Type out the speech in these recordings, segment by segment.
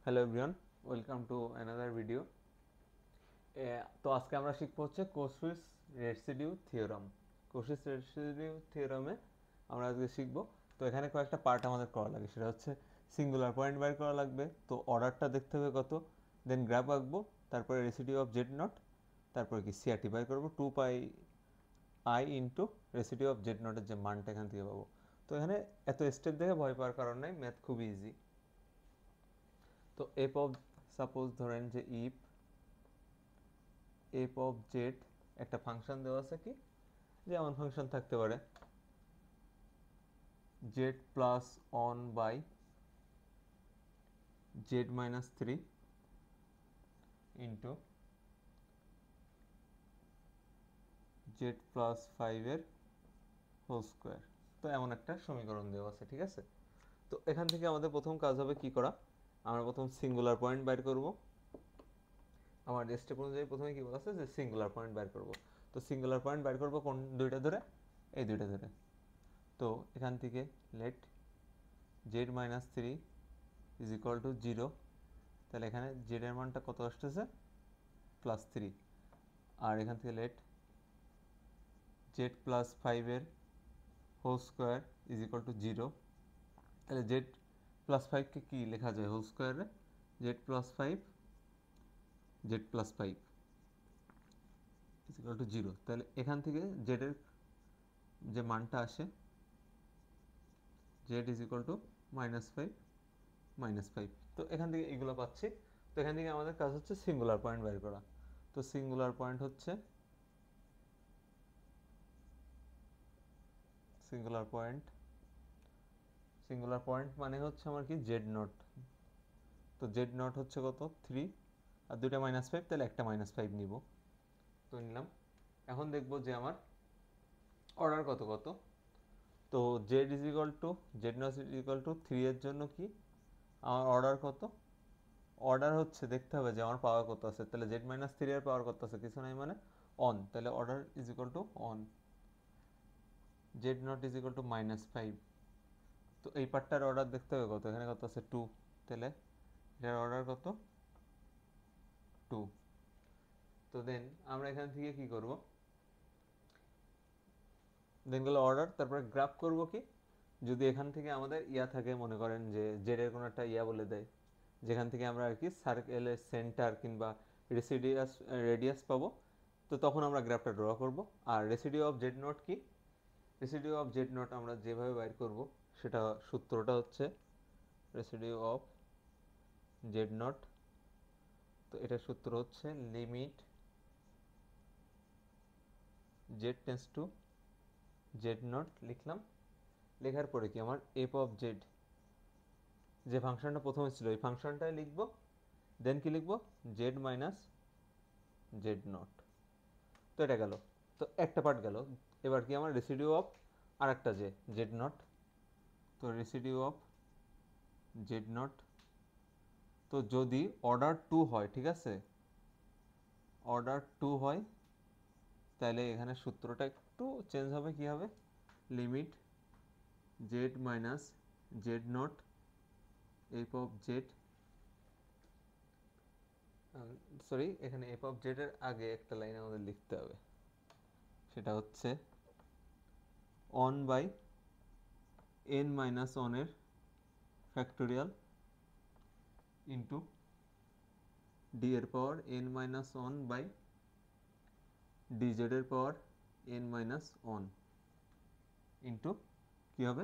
Hello everyone, welcome to another video. তো আজকে আমরা শিখবো হচ্ছে কোশিস রেসিডিউ থিওরাম। কোশিস রেসিডিউ থিওরামে আমরা আজকে শিখবো। তো এখানে কয়েকটা পার্ট আমাদের করা লাগে, সেটা হচ্ছে সিঙ্গুলার পয়েন্ট বের করা লাগবে, তো অর্ডারটা দেখতে হবে কত, দেন গ্রাফ আঁকবো, তারপরে রেসিডিউ অফ জেড নট, তারপরে কি সিআরটি বাই করবো 2 pi into residue of Z নটের যে মানটা এখান থেকে পাবো। তো এখানে এত স্টেপ দেখে ভয় পাওয়ার কারণ নাই, ম্যাথ খুবই ইজি। তো এফ অফ সাপোজ ধরেন যে ইফ এফ অফ জেড একটা ফাংশন দেওয়া আছে, কি যেমন ফাংশন থাকতে পারে Z plus one by Z minus 3 into Z plus 5 whole square. তো এমন একটা সমীকরণ দেওয়া আছে, ঠিক আছে। তো এখান থেকে আমাদের প্রথম কাজ হবে কি করা, আমরা প্রথম সিঙ্গুলার পয়েন্ট বাইর করব। আমার স্টেপ অনুযায়ী প্রথমে কি বলা আছে যে সিঙ্গুলার পয়েন্ট বাইর করব। তো সিঙ্গুলার পয়েন্ট বাইর করব কোন দুইটা ধরে, এই দুইটা ধরে। তো এখান থেকে let Z minus 3 is equal to 0, তাহলে এখানে জেড এর মানটা কত আসতেছে +3। আর এখান থেকে let Z plus 5 whole square is equal to 0, তাহলে জেড প্লাস 5কে কী লেখা যায় হোল স্কোয়ারে, Z plus 5 Z plus 5 is equal to 0। তাহলে এখান থেকে জেডের যে মানটা আসে জেড ইজ ইকুয়াল টু -5 তো এখান থেকে এগুলো পাচ্ছি। তো এখান থেকে আমাদের কাজ হচ্ছে সিঙ্গুলার পয়েন্ট বের করা। তো সিঙ্গুলার পয়েন্ট হচ্ছে সিঙ্গুলার পয়েন্ট মানে হচ্ছে আমার কি জেড নট। তো জেড নট হচ্ছে কত 3, আর দুইটা -5, তাহলে একটা -5 নিব। তো নিলাম। এখন দেখব যে আমার অর্ডার কত কত। তো Z is equal to Z nought is equal two 3 এর জন্য কি আমার অর্ডার কত, অর্ডার হচ্ছে দেখতে হবে যে আমার পাওয়ার কত আছে। তাহলে জেড মাইনাস 3 এর পাওয়ার কত আছে, কিছু নাই মানে অন, তাহলে order is equal to on. Z nought is equal two -5। তো এই পার্টটার অর্ডার দেখতে হবে কত, এখানে কত আছে 2, তাহলে এটার অর্ডার কত 2। তো দেন আমরা এখান থেকে কি করব, দেন গেল অর্ডার, তারপরে গ্রাফ করব কি, যদি এখান থেকে আমাদের ইয়া থাকে, মনে করেন যে জেড এর কোনো একটা ইয়া বলে দেয় যেখান থেকে আমরা আর কি সার্কেলের সেন্টার কিংবা রেডিয়াস পাবো, তো তখন আমরা গ্রাফটা ড্র করব। আর রেসিডিউ অফ জেড নট কি, রেসিডিউ অফ জেড নট আমরা যেভাবে বাইর করব সেটা সূত্রটা হচ্ছে রেসিডিউ অফ জেড নট। তো এটার সূত্র হচ্ছে limit Z tends to z nought লিখলাম। লেখার পরে কি আমার এফ অফ জেড যে ফাংশনটা প্রথমে ছিল এই ফাংশনটাই লিখবো, দেন কি লিখবো জেড মাইনাস জেড নট। তো এটা গেল, তো একটা পার্ট গেল। এবার কি আমার রেসিডিউ অফ আর একটা জেড নট। তো রেসিডিউ অফ জেড নট, তো যদি অর্ডার 2 হয়, ঠিক আছে, অর্ডার 2 হয়, তাহলে এখানে সূত্রটা একটু চেঞ্জ হবে, কি হবে limit Z minus Z nought F of Z, sorry এখানে এফ অফ জেড এর আগে একটা লাইন আমাদের লিখতে হবে, সেটা হচ্ছে one by N minus one এর ফ্যাক্টোরিয়াল ইন্টু ডি এর power N minus one by D Z এর power N minus one into কী হবে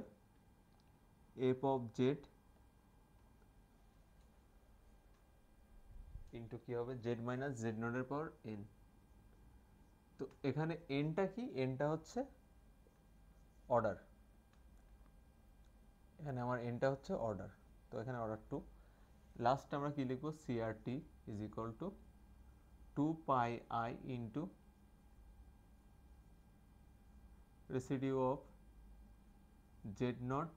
এফ অফ জেড ইন্টু কী হবে জেড মাইনাস জেড নট এর পাওয়ার এন। তো এখানে এনটা কি, এনটা হচ্ছে অর্ডার, এখানে আমার এনটা হচ্ছে অর্ডার। তো এখানে অর্ডার 2, লাস্ট আমরা কি লিখবো CRT is equal two 2 pi into residue of Z not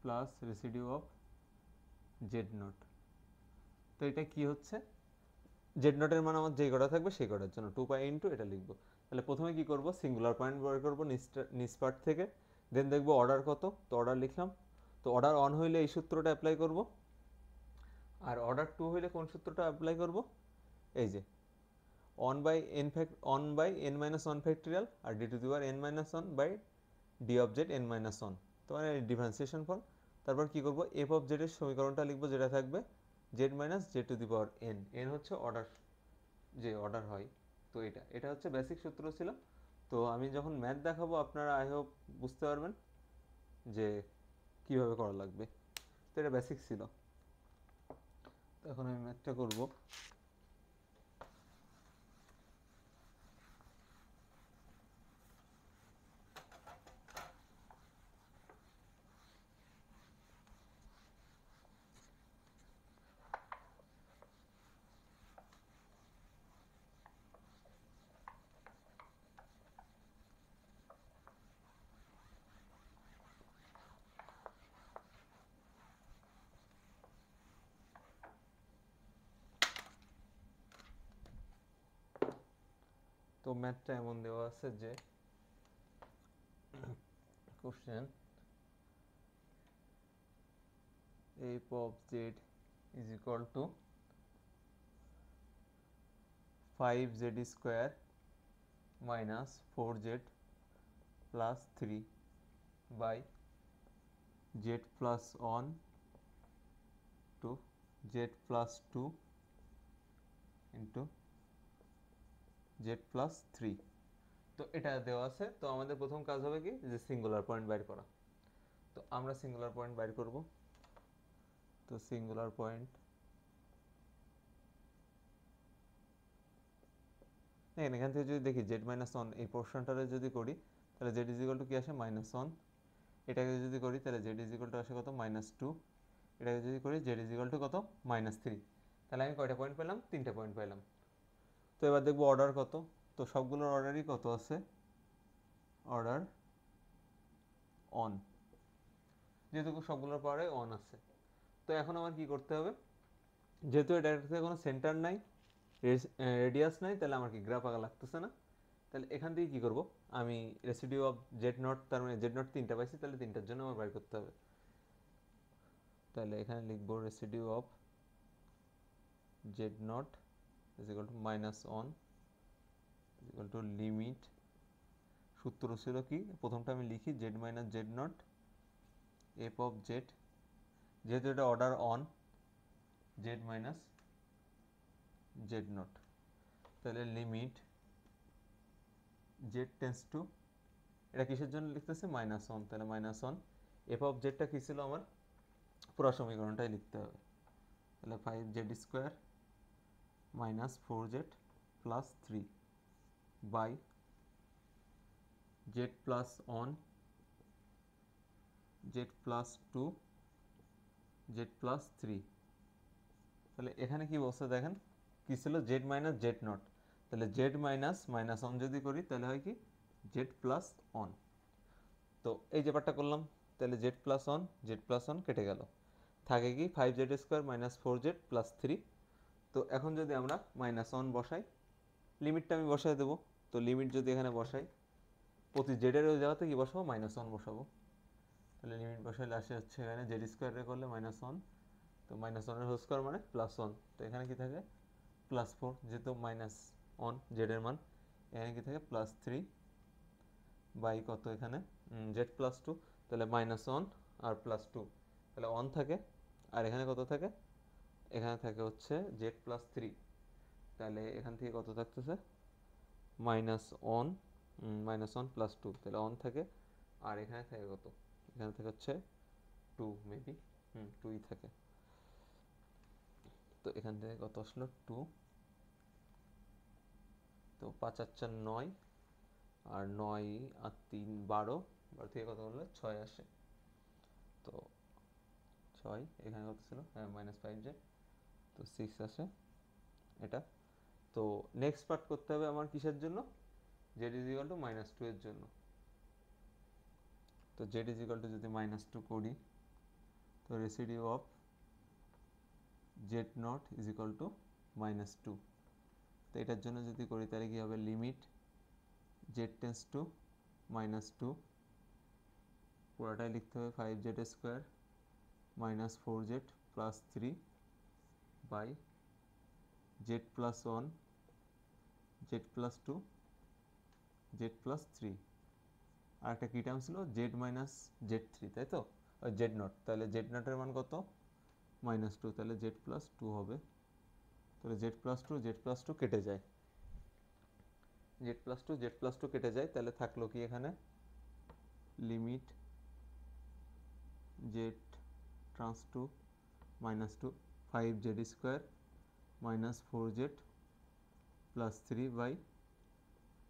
plus residue of Z not. তো এটা কি হচ্ছে, জেড নটের মান আমার যেই কটা থাকবে সেই কটার জন্য 2 পাই ইন্টু এটা লিখবো। তাহলে প্রথমে কি করব, সিঙ্গুলার পয়েন্ট বের করবো নিচ পার্ট থেকে, দেন দেখবো অর্ডার কত, তো অর্ডার লিখলাম। তো অর্ডার অন হইলে এই সূত্রটা অ্যাপ্লাই করব, আর অর্ডার 2 হইলে কোন সূত্রটা অ্যাপ্লাই করব? এই যে one by n minus one factorial আর D to the power n minus one by D of Z n minus one. তো মানে ডিফারেন্সিয়েশন ফর্ম। তারপর কি করব, এফ অফ জেড এর সমীকরণটা লিখবো, যেটা থাকবে Z minus Z two the power N. N হচ্ছে অর্ডার, যে অর্ডার হয়। তো এটা হচ্ছে বেসিক সূত্র ছিল। তো আমি যখন ম্যাথ দেখাবো আপনারা আই হোপ বুঝতে পারবেন যে কিভাবে করা লাগবে। তো এটা বেসিক ছিল। তো এখন আমি ম্যাথটা করব। তো ম্যাথটা এমন দেওয়া আছে যে question f of z is equal to 5z square minus 4z plus 3 by z plus 1 to z plus 2 into z plus 3। তো এটা দেওয়া আছে। তো আমাদের প্রথম কাজ হবে কি, যে সিঙ্গুলার পয়েন্ট বাইর করা। তো আমরা সিঙ্গুলার পয়েন্ট বাইর করব। তো সিঙ্গুলার পয়েন্ট দেখেন, এখান থেকে যদি দেখি জেড মাইনাস ওয়ান এই পোর্শনটারে যদি করি, তাহলে জেড ইজ ইকুয়াল টু কি আসে মাইনাস ওয়ান। এটাকে যদি করি তাহলে জেড ইজ ইকুয়াল টু আসে কত, মাইনাস টু। এটাকে যদি করি জেড ইজ ইকুয়াল টু কত, মাইনাস থ্রি। তাহলে আমি কয়টা পয়েন্ট পেলাম, তিনটা পয়েন্ট পেলাম। তো এবার দেখবো অর্ডার কত। তো সবগুলোর অর্ডারই কত আছে, অর্ডার অন, যেহেতু সবগুলোর পরে অন আছে। তো এখন আমার কি করতে হবে, যেহেতু এটার কোনো সেন্টার নাই, রেডিয়াস নাই, তাহলে আমার কি গ্রাফ আঁকা লাগতেছে না। তাহলে এখান থেকে কি করব, আমি রেসিডিউ অফ জেড নট, তার মানে জেড নট তিনটা পাইছি, তাহলে তিনটার জন্য আমার বের করতে হবে। তাহলে এখানে লিখবো residue of Z nought is equal to minus one is equal to limit, সূত্র ছিল কি, প্রথমটা আমি লিখি Z minus Z nought F of Z, যেহেতু এটা order on, Z minus Z not, তাহলে লিমিট জেড টেন্স টু, এটা কিসের জন্য লিখতেছে, মাইনাস ওয়ান, তাহলে মাইনাস ওয়ান। এফ অফ জেডটা কী ছিল আমার, পুরো সমীকরণটাই লিখতে হবে। তাহলে five Z square minus four Z plus three by Z plus one Z plus two Z plus three. তাহলে এখানে কি বলছে দেখেন, কি ছিল, জেড মাইনাস জেড নট। তাহলে জেড মাইনাস মাইনাস ওয়ান যদি করি তাহলে হয় কি, জেড প্লাস ওয়ান। তো এই ব্যাপারটা করলাম। তাহলে জেড প্লাস ওয়ান কেটে গেল, থাকে কি five Z square minus four Z plus three. তো এখন যদি আমরা মাইনাস ওয়ান বসাই, লিমিটটা আমি বসাই দেবো। তো লিমিট যদি এখানে বসাই, প্রতি জেডের ওই জায়গাতে কি বসাবো, মাইনাস ওয়ান বসাবো। তাহলে লিমিট বসাইলে আসে হচ্ছে এখানে জেড স্কোয়ারে করলে মাইনাস ওয়ান, তো মাইনাস ওয়ানের হোল স্কোয়ার মানে প্লাস ওয়ান। তো এখানে কি থাকে, প্লাস ফোর, যেহেতু মাইনাস ওয়ান জেডের মান। এখানে কি থাকে, প্লাস থ্রি বাই কত এখানে জেড প্লাস টু। তাহলে মাইনাস ওয়ান আর প্লাস টু, তাহলে ওয়ান থাকে। আর এখানে কত থাকে, এখানে থাকে হচ্ছে জেড প্লাস থ্রি। তাহলে এখান থেকে কত থাকতেছে, minus one, minus one plus two, তাহলে ওয়ান থাকে। আর এখানে থাকে কত, এখানে থাকে হচ্ছে টু মেবি, টুই থাকে। তো এখান থেকে কত আসলো, টু। তো পাঁচ আর চার নয়, আর নয় আর তিন বারো, বারো থেকে কত হলো, ছয় আসে। তো ছয়, এখানে কত ছিল, হ্যাঁ মাইনাস ফাইভ জেড, তো সিক্স আসে এটা। তো নেক্সট পার্ট করতে হবে আমার কিসের জন্য, Z is equal to minus two এর জন্য। তো জেড ইজ ইকাল টু যদি মাইনাস টু করি, তো residue of Z nought is equal to minus two. তো এটার জন্য যদি করি তাহলে কী হবে, limit Z tends to minus two, পুরোটাই লিখতে হবে five Z square minus four Z plus three by Z plus one, Z plus two, Z plus three, আর একটা কী টার্ম ছিল জেড মাইনাস জেড থ্রি, তাই তো, জেড নট, তাহলে জেড নটের মান কত মাইনাস টু, তাহলে জেড প্লাস টু হবে, তাহলে Z plus two Z plus two কেটে যায়, Z plus two Z plus two কেটে যায়, তাহলে থাকলো কি এখানে limit Z tends to minus two, five Z square minus four Z plus three by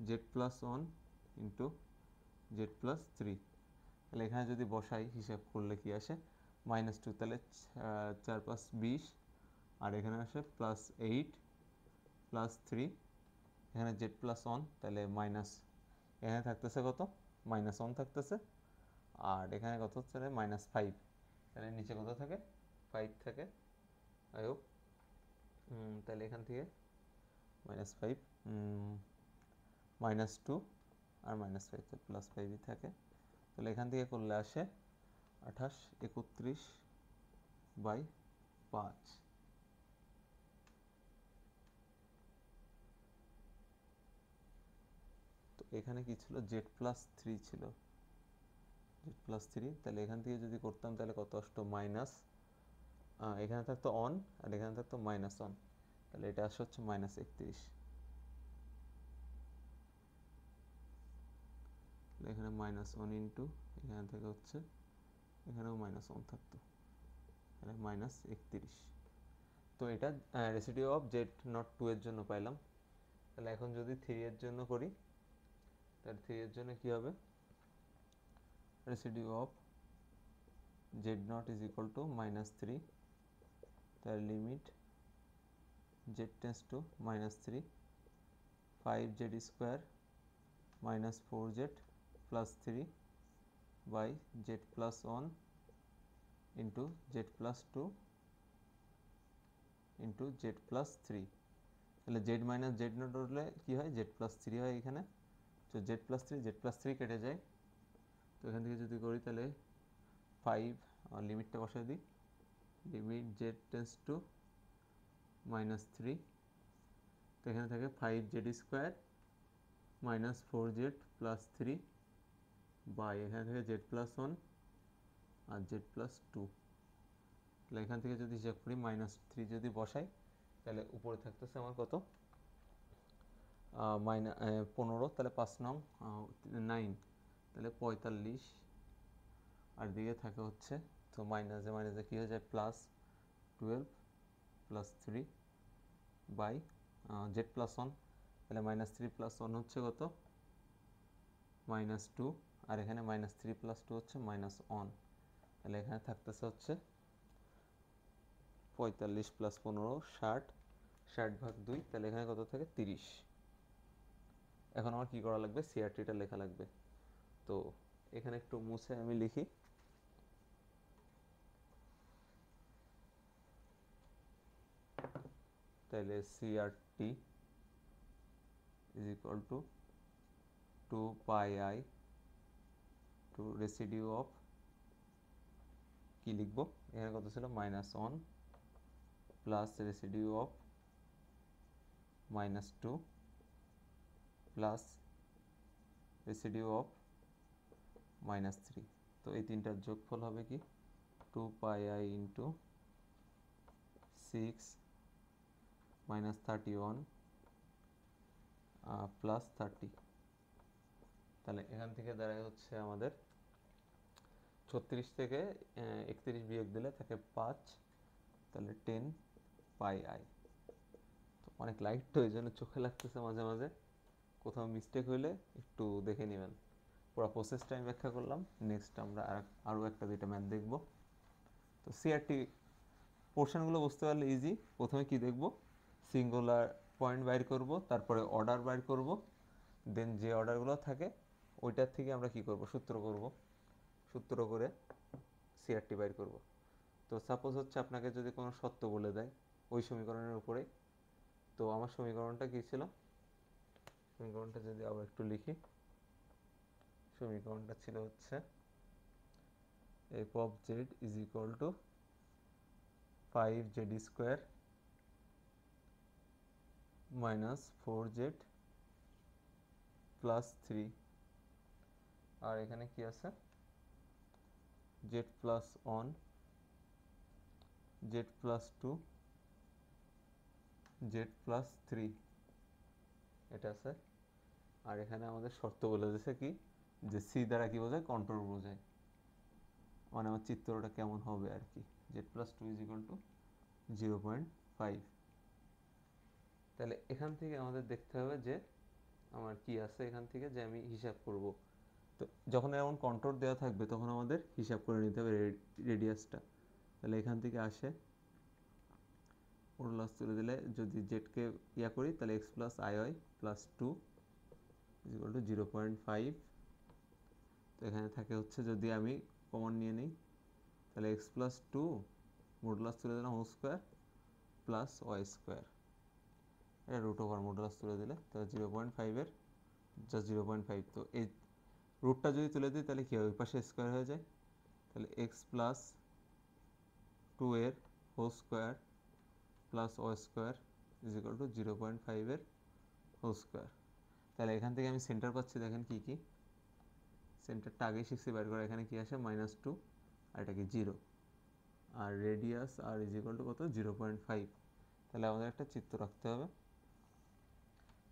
Z plus one into Z plus three, তাহলে এখানে যদি বসাই হিসাব করলে কি আসে মাইনাস টু, তাহলে চার পাঁচ 20, আর এখানে আসে প্লাস এইট প্লাস থ্রি, এখানে জেড প্লাস ওয়ান, তাহলে মাইনাস, এখানে থাকতেছে কত মাইনাস ওয়ান থাকতেছে, আর এখানে কত হচ্ছে মাইনাস ফাইভ, তাহলে নিচে কত থাকে ফাইভ থাকে, আই হোপ, তাহলে এখান থেকে মাইনাস ফাইভ, মাইনাস টু আর মাইনাস ফাইভ, তো প্লাস ফাইভই থাকে, তাহলে এখান থেকে করলে আসে 28/31/5, তো এখানে কি ছিল জেড প্লাস থ্রি ছিল, জেড প্লাস থ্রি, তাহলে এখান থেকে যদি করতাম তাহলে কত আসতো মাইনাস, এখানে থাকতো অন আর এখানে থাকতো মাইনাস ওয়ান, তাহলে এটা আসে হচ্ছে মাইনাস 31, এখানে মাইনাস ওয়ান ইন্টু এখানে থেকে হচ্ছে এখানেও মাইনাস ওয়ান থাকতো, তাহলে মাইনাস 31, তো এটা residue of Z not two এর জন্য পাইলাম, তাহলে এখন যদি থ্রি এর জন্য করি তাহলে থ্রি এর জন্য কি হবে residue of Z nought is equal to minus three, তার limit Z tends to minus three, five Z square minus four Z plus three by Z plus one into Z plus two into Z plus three, তাহলে Z minus Z nought হলে কী হয় Z plus three হয় এখানে, তো Z plus three কেটে যায়, তো এখান থেকে যদি করি তাহলে ফাইভ, লিমিটটা বসাই দিই, limit Z tends to minus three, তো এখানে থাকে five Z square minus four Z plus three by এখানে থেকে জেড প্লাস ওয়ান আর জেড প্লাস টু, তাহলে এখান থেকে যদি হিসাব করি মাইনাস থ্রি যদি বসাই তাহলে উপরে থাকতেছে আমার কত পনেরো, তাহলে পাঁচ নং নাইন, তাহলে 45, আর দিকে থাকে হচ্ছে, তো মাইনাসে মাইনাসে কী হয়ে যায় plus 12 plus three by Z plus one, তাহলে মাইনাস থ্রি প্লাস ওয়ান হচ্ছে কত মাইনাস টু, আর এখানে মাইনাস থ্রি প্লাস টু হচ্ছে মাইনাস ওয়ান, তাহলে এখানে থাকতেছে হচ্ছে 45 প্লাস 15 60, 60/2, তাহলে এখানে কত থাকে 30, এখন আমার কি করা লাগবে সিআরটিটা লেখা লাগবে, তো এখানে একটু মুছে আমি লিখি, তাহলে CRT is equal to 2πi to residue of কি লিখবো এখানে কত ছিল minus one plus residue of minus two plus residue of minus three, তো এই তিনটার যোগফল হবে কি 2πi ইন্টু 6 মাইনাস 31 প্লাস 30, তাহলে এখান থেকে দাঁড়ায় হচ্ছে আমাদের 36 থেকে 31 বিয়োগ দিলে থাকে 5, তাহলে 10πi, তো অনেক লাইট তো এই জন্য চোখে লাগতেছে মাঝে মাঝে, কোথাও মিস্টেক হইলে একটু দেখে নেবেন, পুরো প্রসেসটা আমি ব্যাখ্যা করলাম, নেক্সট আমরা আরও একটা দুইটা ম্যাথ দেখব, তো সিআরটি পোর্শনগুলো বুঝতে পারলে ইজি, প্রথমে কি দেখব সিঙ্গুলার পয়েন্ট বাইর করব, তারপরে অর্ডার বাইর করব, দেন যে অর্ডারগুলো থাকে ওইটার থেকে আমরা কি করব সূত্র করব, সূত্র করে সিআরটি বাইর করব, তো সাপোজ হচ্ছে আপনাকে যদি কোনো সত্য বলে দেয় ওই সমীকরণের উপরে, তো আমার সমীকরণটা কী ছিল, সমীকরণটা যদি আবার একটু লিখি, সমীকরণটা ছিল হচ্ছে F of Z is equal two 5z square minus 4z plus 3, আর এখানে কি আছে z plus 1, z plus 2, z plus 3 এটা আছে। আর এখানে আমাদের শর্ত বলে দিয়েছে কি, যে সি দ্বারা কি বোঝায়, কন্ট্রোল বোঝায়, মানে আমার চিত্রটা কেমন হবে আর কি, z plus 2 is equal to 0.5। তাহলে এখান থেকে আমাদের দেখতে হবে যে আমার কি আছে, এখান থেকে যে আমি হিসাব করব। তো যখন এমন কন্ট্রোল দেওয়া থাকবে তখন আমাদের হিসাব করে নিতে হবে রেডিয়াসটা। তাহলে এখান থেকে আসে মডুলাস তুলে দিলে যদি জেডকে ইয়া করি তাহলে x plus I y plus 2 is equal to 0.5। তো এখানে থাকে হচ্ছে, যদি আমি কমন নিয়ে নিই তাহলে এক্স প্লাস 2 মডুলাস তুলে দিলাম whole square plus Y square, এটা রুট ওভার মডুলাস তুলে দিলে তাহলে 0.5-এর জাস্ট 0.5। তো এই রুটটা যদি তুলে দিই তাহলে কী হবে, ওই পাশে স্কোয়ার হয়ে যায়, তাহলে এক্স প্লাস 2-এর whole square plus Y square is equal to 0.5-এর হোল স্কোয়ার। তাহলে এখান থেকে আমি সেন্টার পাচ্ছি, দেখেন কি কি সেন্টারটা আগেই শিখছি বের করা, এখানে কি আসে -2 আর এটা কি 0, আর radius R is equal to কত 0.5। তাহলে আমাদের একটা চিত্র রাখতে হবে।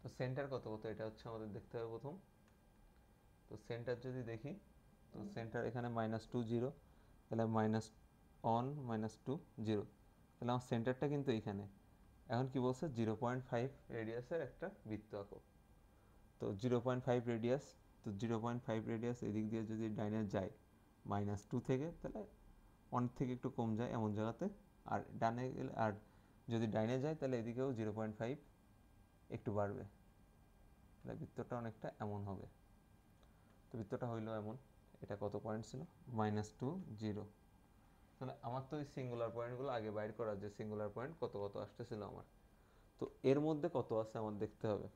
তো সেন্টার কত কত এটা হচ্ছে আমাদের দেখতে হবে প্রথম। তো সেন্টার যদি দেখি, তো সেন্টার এখানে -2 0, তাহলে -1 -2 0, তাহলে আমার সেন্টারটা কিন্তু এইখানে। এখন কি বলছে, 0.5 রেডিয়াসের একটা বৃত্ত আঁকো। তো 0.5 রেডিয়াস, তো 0.5 রেডিয়াস এদিক দিয়ে যদি ডাইনে যায় -2 থেকে, তাহলে 1 থেকে একটু কম যায় এমন জায়গাতে, আর ডানে গেলে, আর যদি ডাইনে যায় তাহলে এদিকেও 0.5 একটু বাড়বে, তাহলে বৃত্তটা অনেকটা এমন হবে। তো বৃত্তটা হইলো এমন। এটা কত পয়েন্ট ছিল, -2 0। তাহলে আমার তো ওই সিঙ্গুলার পয়েন্টগুলো আগে বাইর করা, যে সিঙ্গুলার পয়েন্ট কত কত আসতেছিল আমার। তো এর মধ্যে কত আছে আমার দেখতে হবে।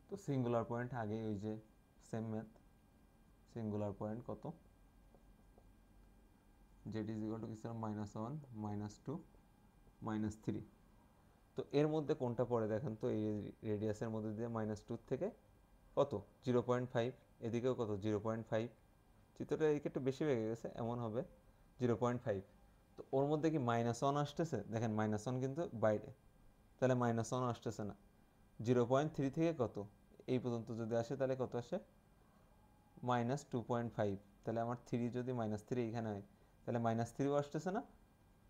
তো সিঙ্গুলার পয়েন্ট আগে ওই যে সেম ম্যাথ, সিঙ্গুলার পয়েন্ট কত, জেড ইজ ইকুয়াল টু কি ছিল, -1 -2 -3। তো এর মধ্যে কোনটা পড়ে দেখেন তো, এই রেডিয়াসের মধ্যে দিয়ে -2 থেকে কত 0.5, এদিকেও কত 0.5, চিত্রটা এদিকে একটু বেশি বেগে গেছে, এমন হবে 0.5। তো ওর মধ্যে কি -1 আসতেছে, দেখেন -1 কিন্তু বাইরে, তাহলে -1 আসতেছে না। 0.3 থেকে কত এই পর্যন্ত যদি আসে তাহলে কত আসে, -2.5। তাহলে আমার 3 যদি -3 এখানে হয় তাহলে -3ও আসতেছে না,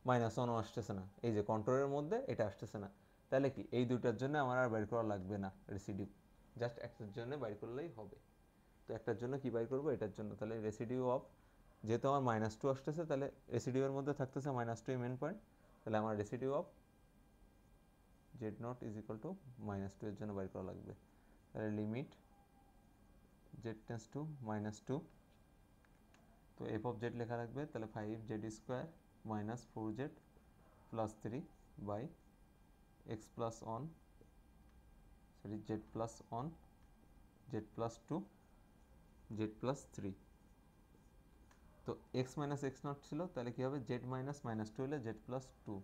-1ও আসতেছে না, এই যে কন্ট্রোলের মধ্যে এটা আসতেছে না। তাহলে কি এই দুটার জন্য আমার আর বের করা লাগবে না রেসিডিউ, জাস্ট একটার জন্য বাইর করলেই হবে। তো একটার জন্য কি বাইর করবো, এটার জন্য। তাহলে রেসিডিউ অফ, যেহেতু আমার -2 আসতেছে তাহলে রেসিডিউয়ের মধ্যে থাকতেছে -2 মেন পয়েন্ট, তাহলে আমার residue of Z nought is equal two -2 এর জন্য বাইর করা লাগবে। তাহলে লিমিট জেড টেন্স টু -2, তো এফ অফ জেড লেখা রাখবে, তাহলে 5z square -4z plus 3 by x plus 1, sorry z plus 1, z plus 2, z plus 3। তো এক্স মাইনাস এক্স নট ছিল, তাহলে কী হবে, জেড মাইনাস -2 হলে জেড প্লাস 2,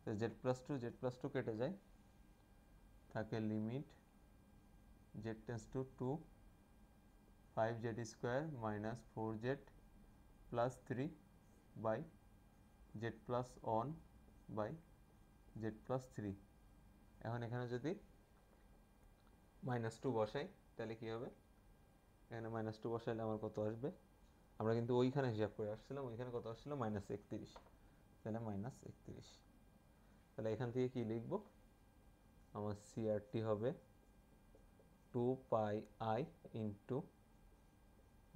তো জেড প্লাস 2 কেটে যায়, থাকে limit Z tends to 2, 5z square -4z plus 3 by Z plus 1 by Z plus 3। এখন এখানে যদি -2 বসাই তাহলে কী হবে, এখানে -2 বসাইলে আমার কত আসবে, আমরা কিন্তু ওইখানে হিসাব করে আসছিলাম, ওইখানে কত আসছিল -31, তাহলে -31। তাহলে এখান থেকে কি লিখব, আমার সিআরটি হবে 2πi ইন্টু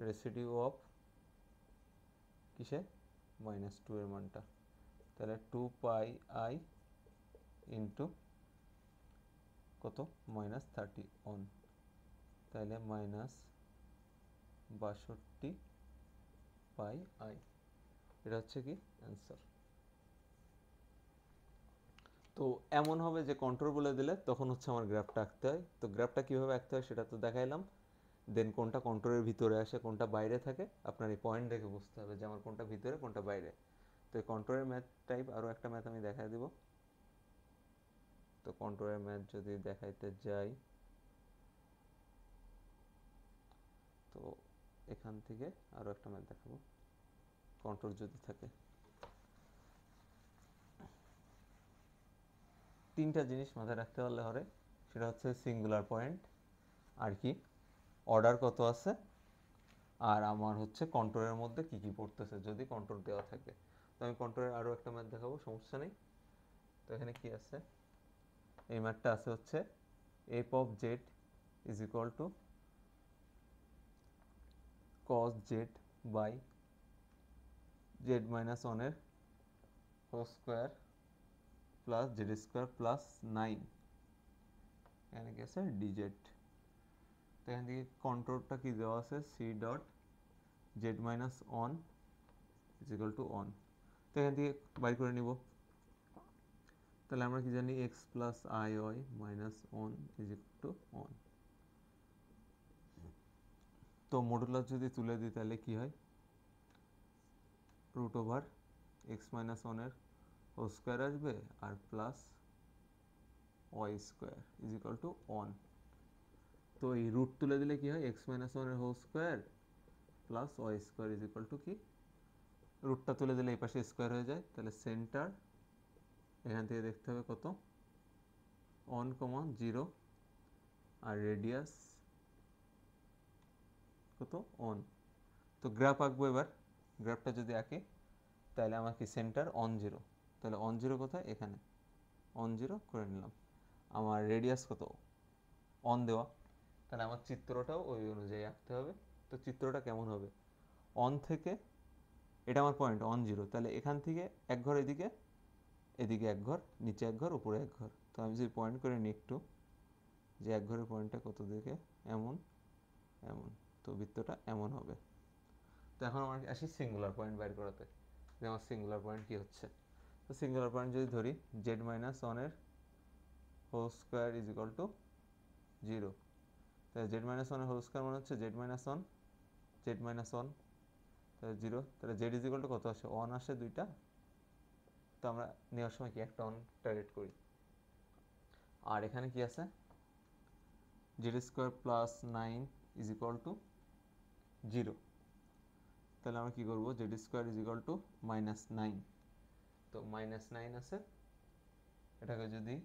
রেসিডিউ অফ কিসে, -2 এর মানটা, তাহলে 2πi ইন্টু কত -31, তাহলে -62πi, এটা হচ্ছে কি অ্যান্সার। তো এমন হবে যে কন্ট্রোল বলে দিলে তখন হচ্ছে আমার গ্রাফটা আঁকতে হয়। তো গ্রাফটা কীভাবে আঁকতে হয় সেটা তো দেখাইলাম, দেন কোনটা কন্ট্রোলের ভিতরে আসে কোনটা বাইরে থাকে আপনার এই পয়েন্ট দেখে বুঝতে হবে যে আমার কোনটা ভিতরে কোনটা বাইরে। তো এই কন্ট্রোলের ম্যাথ টাইপ আরও একটা ম্যাথ আমি দেখাই দিব। তো তো কন্ট্রোলের ম্যাথ যদি দেখাইতে যাই, তো এখান থেকে আরও একটা ম্যাথ দেখাবো কন্ট্রোল যদি থাকে। তিনটা জিনিস মাথায় রাখতে পারলে হবে, সেটা হচ্ছে সিঙ্গুলার পয়েন্ট, আর কি অর্ডার কত আছে, আর আমার হচ্ছে কন্ট্রোলের মধ্যে কি কি পড়তেছে যদি কন্ট্রোল দেওয়া থাকে। তো আমি কন্ট্রোলের আরও একটা ম্যাথ দেখাবো, সমস্যা নেই। তো এখানে কি আছে, এই ম্যাথটা আছে হচ্ছে F of Z is equal to cos Z by Z minus ওয়ানের whole square plus Z square plus 9, এখানে কি আছে ডিজেড। তো এখান থেকে কন্ট্রোলটা কি দেওয়া আছে, C dot z minus one is equal to one. তো এখান থেকে বাই করে নিব, তাহলে আমরা কি জানি X plus I Y minus one is equal to one. তো মডুলাস যদি তুলে দিই তাহলে কি হয়, রুট ওভার এক্স মাইনাস ওয়ানের হোল স্কোয়ার আসবে আর plus Y square is equal to one. তো এই রুট তুলে দিলে কি হয়, এক্স মাইনাস ওয়ানের whole square plus Y square is equal to কি, রুটটা তুলে দিলে এই পাশে স্কোয়ার হয়ে যায়, তাহলে সেন্টার এখান থেকে দেখতে হবে কত, অন কমা 0 আর রেডিয়াস কত অন। তো গ্রাফ আঁকবো এবার, গ্রাফটা যদি আঁকি তাহলে আমার কি সেন্টার অন 0, তাহলে অন 0 কোথায়, এখানে অন 0 করে নিলাম। আমার রেডিয়াস কত, অন দেওয়া, তাহলে আমার চিত্রটাও ওই অনুযায়ী আঁকতে হবে। তো চিত্রটা কেমন হবে, অন থেকে এটা আমার পয়েন্ট অন 0, তাহলে এখান থেকে এক ঘর এদিকে, এদিকে এক ঘর, নিচে এক ঘর, উপরে এক ঘর। তো আমি যদি পয়েন্ট করে নিই একটু, যে এক ঘরের পয়েন্টটা কত দিকে, এমন এমন, তো বৃত্তটা এমন হবে। তো এখন আমার আসি সিঙ্গুলার পয়েন্ট বাইর করাতে, যে আমার সিঙ্গুলার পয়েন্ট কি হচ্ছে। তো সিঙ্গুলার পয়েন্ট যদি ধরি জেড মাইনাস ওয়ানের whole square is equal to 0, তাহলে জেড মাইনাস ওয়ানের হোল স্কোয়ার মানে হচ্ছে z minus one, z minus one, তাহলে 0, তাহলে জেড ইজ ইকুয়াল টু কত আসে, ওয়ান আসে দুইটা। তো আমরা নেওয়ার সময় কি একটা ওয়ান টার্গেট করি, আর এখানে কি আছে Z square plus 9 is equal to 0, তাহলে আমরা কি করবো, Z square is equal to minus 9, তো মাইনাস 9 আছে, এটাকে যদি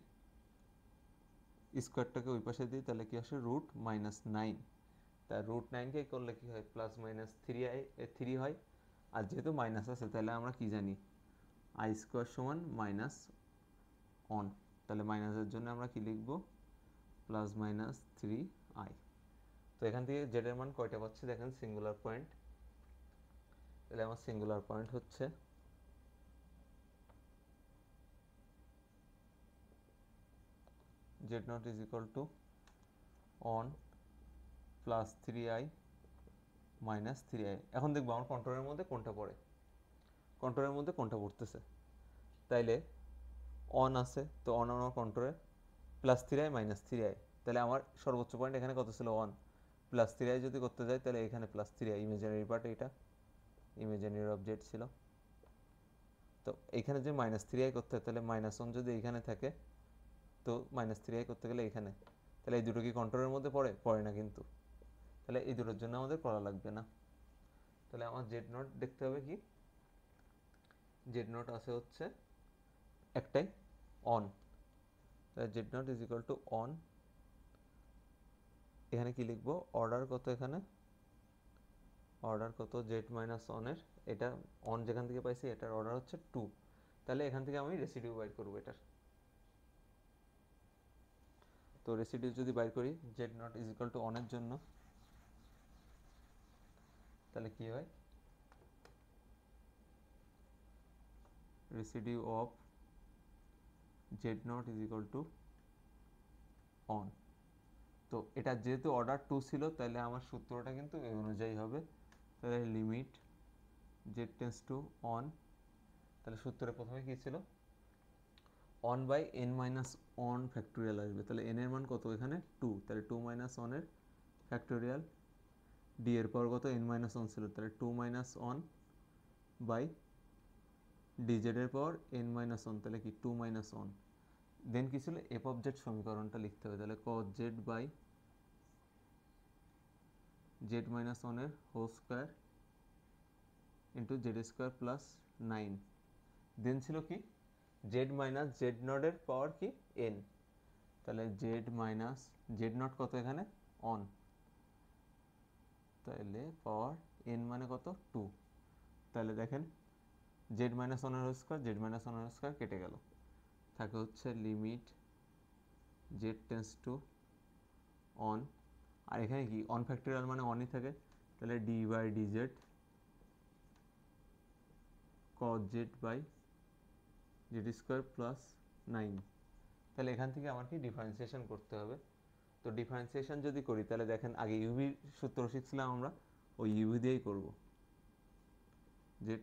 স্কোয়ারটাকে ওই পাশে দিই তাহলে কি আসে রুট মাইনাস 9, তাই রুট 9কে করলে কি হয় প্লাস মাইনাস 3 হয়, আর যেহেতু মাইনাস আছে তাহলে আমরা কি জানি আই স্কোয়ার সমান মাইনাস অন, তাহলে মাইনাসের জন্য আমরা কি লিখব প্লাস মাইনাস 3i। তো এখান থেকে জেড এর মান কয়টা পাচ্ছি দেখেন, সিঙ্গুলার পয়েন্ট, তাহলে আমার সিঙ্গুলার পয়েন্ট হচ্ছে Z nought is equal to on plus 3i minus 3i। এখন দেখবো আমার কন্ট্রোলের মধ্যে কোনটা পড়ে, কন্ট্রোলের মধ্যে কোনটা পড়তেছে, তাইলে অন আছে, তো অন আমার কন্ট্রোলে প্লাস 3i মাইনাস 3i, তাহলে আমার সর্বোচ্চ পয়েন্ট এখানে কত ছিল 1, প্লাস 3i যদি করতে যাই তাহলে এখানে প্লাস 3i, ইমেজিনারি পার্ট এটা ইমেজিনারি অবজেক্ট ছিল। তো এখানে যে মাইনাস 3i করতে হয় তাহলে মাইনাস 1 যদি এখানে থাকে, তো মাইনাস 3i করতে গেলে এখানে, তাহলে এই দুটো কি কন্ট্রোলের মধ্যে পড়ে না কিন্তু, তাহলে এই দুটোর জন্য আমাদের করা লাগবে না। তাহলে আমার জেড নট দেখতে হবে কি, জেড নট আছে হচ্ছে একটাই অন, তাহলে Z nought is equal to on, এখানে কি লিখবো অর্ডার কত, এখানে অর্ডার কত জেড মাইনাস অনের, এটা অন যেখান থেকে পাইছি এটার অর্ডার হচ্ছে 2, তাহলে এখান থেকে আমি রেসিডিউ বাইর করবো এটার। তো রেসিডিউ যদি বাইর করি Z nought is equal to অনের জন্য, তাহলে কি হয় residue of Z nought is equal to one. তো এটা যেহেতু অর্ডার 2 ছিল তাহলে আমার সূত্রটা কিন্তু এই অনুযায়ী হবে, তাহলে limit Z tends to one, তাহলে সূত্রে প্রথমে কি ছিল one by N minus one factorial আসবে, তাহলে এন এর মান কত এখানে 2, তাহলে 2 মাইনাস অনের ফ্যাক্টোরিয়াল, ডি এর পাওয়ার কত এন মাইনাস অন ছিল, তাহলে 2 minus one by D Z এর পাওয়ার এন মাইনাস অন, তাহলে কি 2 মাইনাস অন দেন কি ছিল এফ অফ জেড সমীকরণটা লিখতে হবে, তাহলে cos Z by Z minus ওয়ানের whole square into Z square plus 9। Then ছিল কি জেড মাইনাস জেড নটের পাওয়ার কি এন, তাহলে জেড মাইনাস জেড নট কত এখানে অন, তাহলে পাওয়ার এন মানে কত 2। তাহলে দেখেন জেড মাইনাস ওয়ানের হোল স্কোয়ার জেড মাইনাস ওয়ানের স্কোয়ার কেটে গেল, থাকে হচ্ছে limit Z tends to one, আর এখানে কি অন ফ্যাক্টরিয়াল মানে অনই থাকে, তাহলে D by D Z cos Z by Z square plus 9। তাহলে এখান থেকে আমার কি ডিফারেন্সিয়েশন করতে হবে। তো ডিফারেন্সিয়েশন যদি করি তাহলে দেখেন আগে ইউভি সূত্র শিখছিলাম আমরা, ওই ইউভি দিয়েই করব, জেড